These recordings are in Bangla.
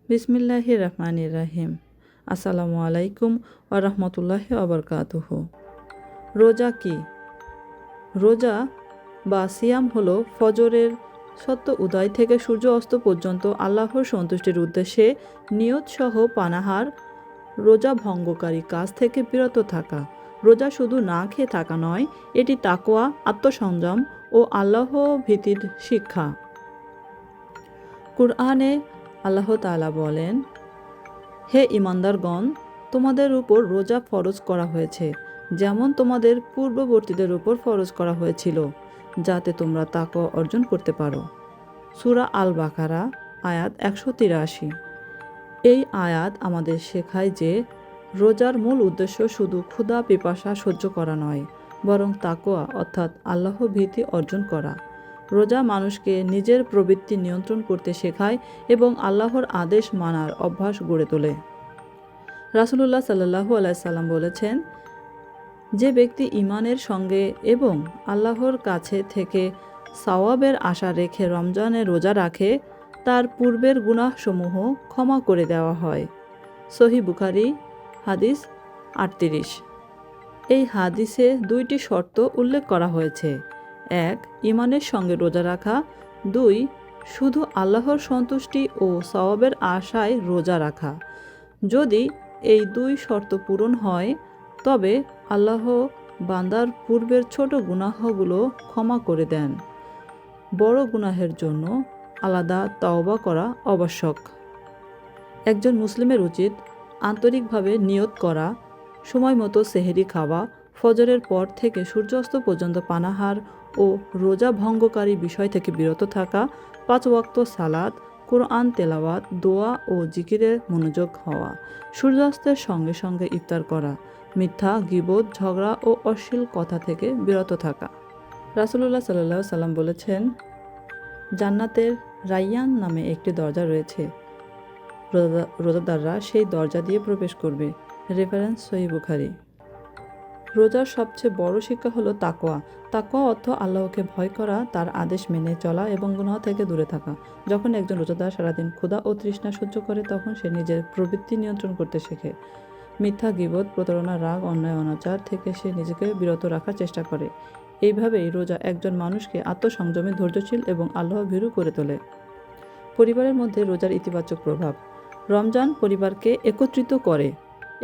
বিসমিল্লাহির রহমানির রহিম। আসসালামু আলাইকুম ওয়া রাহমাতুল্লাহি ওয়া বারাকাতুহু। রোজা কি? রোজা বা সিয়াম হলো ফজরের সত্য উদয় থেকে সূর্য অস্ত পর্যন্ত আল্লাহর সন্তুষ্টির উদ্দেশ্যে নিয়তসহ পানাহার, রোজা ভঙ্গকারী কাজ থেকে বিরত থাকা। রোজা শুধু না খেয়ে থাকা নয়, এটি তাকওয়া, আত্মসংযম ও আল্লাহ ভীতির শিক্ষা। কুরআনে আল্লাহ তাআলা বলেন, হে ঈমানদারগণ, তোমাদের উপর রোজা ফরজ করা হয়েছে, যেমন তোমাদের পূর্ববর্তীদের উপর ফরজ করা হয়েছিল, যাতে তোমরা তাকওয়া অর্জন করতে পারো। সূরা আল বাকারা আয়াত 183। এই আয়াত আমাদের শেখায় যে রোজার মূল উদ্দেশ্য শুধু ক্ষুধা পিপাসা সহ্য করা নয়, বরং তাকওয়া অর্থাৎ আল্লাহ ভীতি অর্জন করা। রোজা মানুষকে নিজের প্রবৃত্তি নিয়ন্ত্রণ করতে শেখায় এবং আল্লাহর আদেশ মানার অভ্যাস গড়ে তোলে। রাসূলুল্লাহ সাল্লাল্লাহু আলাইহি সাল্লাম বলেছেন, যে ব্যক্তি ঈমানের সঙ্গে এবং আল্লাহর কাছে থেকে সওয়াবের আশা রেখে রমজানে রোজা রাখে, তার পূর্বের গুনাহসমূহ ক্ষমা করে দেওয়া হয়। সহিহ বুখারী হাদিস 38। এই হাদিসে দুইটি শর্ত উল্লেখ করা হয়েছে: 1. ঈমানের সঙ্গে রোজা রাখা, 2. শুধু আল্লাহর সন্তুষ্টি ও সওয়াবের আশায় রোজা রাখা। যদি এই দুই শর্ত পূরণ হয়, তবে আল্লাহ বান্দার পূর্বের ছোট গুনাহগুলো ক্ষমা করে দেন। বড় গুনাহের জন্য আলাদা তওবা করা আবশ্যক। একজন মুসলিমের উচিত আন্তরিকভাবে নিয়ত করা, সময় মতো সেহরি খাওয়া, ফজরের পর থেকে সূর্যাস্ত পর্যন্ত পানাহার ও রোজা ভঙ্গকারী বিষয় থেকে বিরত থাকা, 5 ওয়াক্ত সালাত, কোরআন তেলাওয়াত, দোয়া ও জিকিরে মনোযোগ হওয়া, সূর্যাস্তের সঙ্গে সঙ্গে ইফতার করা, মিথ্যা, গীবত, ঝগড়া ও অশ্লীল কথা থেকে বিরত থাকা। রাসূলুল্লাহ সাল্লাল্লাহু আলাইহি সাল্লাম বলেছেন, জান্নাতের রায়্যান নামে একটি দরজা রয়েছে, রোজাদাররা সেই দরজা দিয়ে প্রবেশ করবে। রেফারেন্স সহিহ বুখারী। রোজার সবচেয়ে বড় শিক্ষা হলো তাকওয়া। তাকওয়া অর্থ আল্লাহকে ভয় করা, তার আদেশ মেনে চলা এবং গুনাহ থেকে দূরে থাকা। যখন একজন রোজাদার সারাদিন ক্ষুধা ও তৃষ্ণা সহ্য করে, তখন সে নিজের প্রবৃত্তি নিয়ন্ত্রণ করতে শেখে। মিথ্যা, গীবত, প্রতারণা, রাগ, অন্যায়, অনাচার থেকে সে নিজেকে বিরত রাখার চেষ্টা করে। এইভাবেই রোজা একজন মানুষকে আত্মসংযমী, ধৈর্যশীল এবং আল্লাহ ভীরু করে তোলে। পরিবারের মধ্যে রোজার ইতিবাচক প্রভাব। রমজান পরিবারকে একত্রিত করে।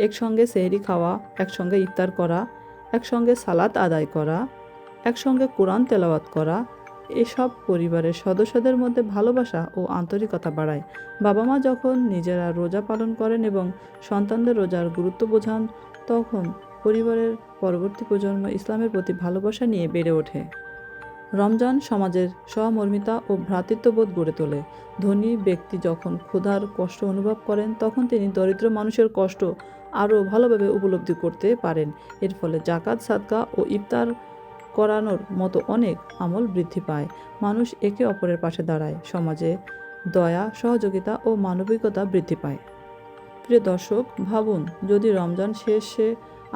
একসঙ্গে সেহরি খাওয়া, একসঙ্গে ইফতার করা, একসঙ্গে সালাত আদায় করা, একসঙ্গে কোরআন তেলাওয়াত করা, এসব পরিবারের সদস্যদের মধ্যে ভালোবাসা ও আন্তরিকতা বাড়ায়। বাবা মা যখন নিজেরা রোজা পালন করেন এবং সন্তানদের রোজার গুরুত্ব বোঝান, তখন পরিবারের পরবর্তী প্রজন্ম ইসলামের প্রতি ভালোবাসা নিয়ে বেড়ে ওঠে। রমজান সমাজের সহমর্মিতা ও ভ্রাতৃত্ববোধ গড়ে তোলে। ধনী ব্যক্তি যখন ক্ষুধার কষ্ট অনুভব করেন, তখন তিনি দরিদ্র মানুষের কষ্ট আরও ভালোভাবে উপলব্ধি করতে পারেন। এর ফলে জাকাত, সাদকা ও ইফতার করানোর মতো অনেক আমল বৃদ্ধি পায়। মানুষ একে অপরের পাশে দাঁড়ায়। সমাজে দয়া, সহযোগিতা ও মানবিকতা বৃদ্ধি পায়। প্রিয় দর্শক, ভাবুন, যদি রমজান শেষে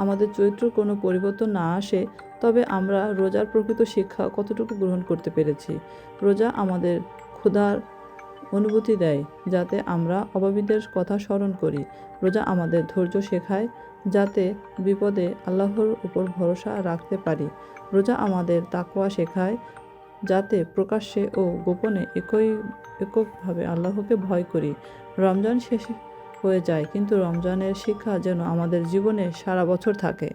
আমাদের চরিত্রের কোনো পরিবর্তন না আসে, তবে আমরা রোজার প্রকৃত শিক্ষা কতটুকু গ্রহণ করতে পেরেছি। রোজা আমাদের ক্ষুধার অনুভূতি দেয়, যাতে আমরা অভাবীদের কথা স্মরণ করি। রোজা আমাদের ধৈর্য শেখায়, যাতে বিপদে আল্লাহর উপর ভরসা রাখতে পারি। রোজা আমাদের তাকওয়া শেখায়, যাতে প্রকাশ্যে ও গোপনে এককভাবে আল্লাহকে ভয় করি। রমজান শেষ হয়ে যায়, কিন্তু রমজানের শিক্ষা যেন আমাদের জীবনে সারা বছর থাকে।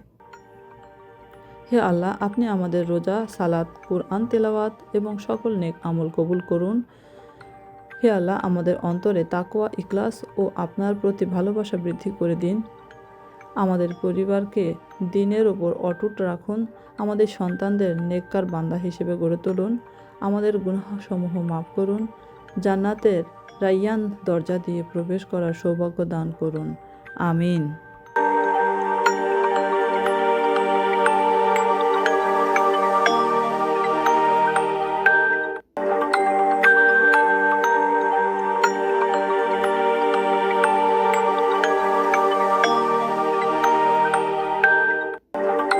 হে আল্লাহ, আপনি আমাদের রোজা, সালাত, কুরআন তেলাওয়াত এবং সকল নেক আমল কবুল করুন। হে আল্লাহ, আমাদের অন্তরে তাকওয়া, ইখলাস ও আপনার প্রতি ভালোবাসা বৃদ্ধি করে দিন। আমাদের পরিবারকে দ্বীনের ওপর অটুট রাখুন। আমাদের সন্তানদের নেককার বান্দা হিসেবে গড়ে তুলুন। আমাদের গুনাহসমূহ মাফ করুন। জান্নাতের রায়্যান দরজা দিয়ে প্রবেশ করার সৌভাগ্য দান করুন। আমিন।